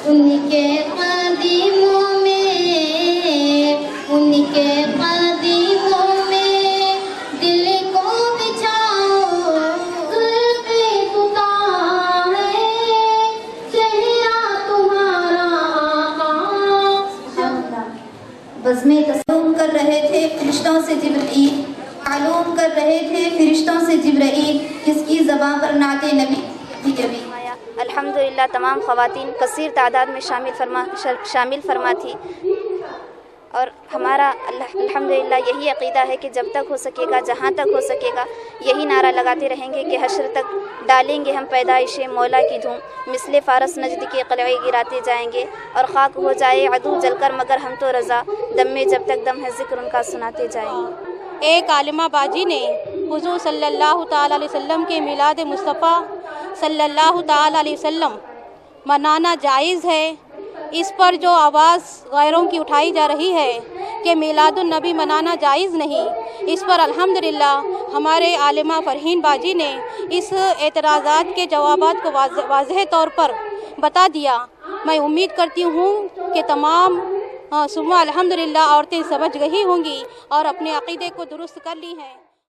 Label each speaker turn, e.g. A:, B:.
A: ان کے قدیموں میں، ان کے قدیموں میں دل کو بچھاؤ، زلف خدا ہے چہرہ تمہارا آقا۔ بزمیں تصوم کر رہے تھے فرشتوں سے جبرائیل، معلوم کر رہے تھے فرشتوں سے جبرائیل، کس کی زبان پر نعت نبی جبی۔
B: الحمدللہ تمام خواتین کثیر تعداد میں شامل فرما تھی، اور ہمارا الحمدللہ یہی عقیدہ ہے کہ جب تک ہو سکے گا، جہاں تک ہو سکے گا، یہی نعرہ لگاتے رہیں گے کہ حشر تک ڈالیں گے ہم پیدائش مولا کی دھوم، مثل فارس نجد کے قلعے گراتے جائیں گے، اور خاک ہو جائے عدو جل کر مگر ہم تو رضا، دم میں جب تک دم ہے ذکر ان کا سناتے جائیں گے۔
C: ایک عالمہ باجی نے حضور صلی اللہ تعالیٰ علیہ وسلم کے میلاد مصطفیٰ صلی اللہ تعالیٰ علیہ وسلم منانا جائز ہے، اس پر جو آواز غیروں کی اٹھائی جا رہی ہے کہ میلاد النبی منانا جائز نہیں، اس پر الحمدللہ ہمارے عالمہ فرحین باجی نے اس اعتراضات کے جوابات کو واضح طور پر بتا دیا۔ میں امید کرتی ہوں کہ تمام الحمدللہ عورتیں سمجھ گئی ہوں گی اور اپنے عقیدے کو درست کر لی ہیں۔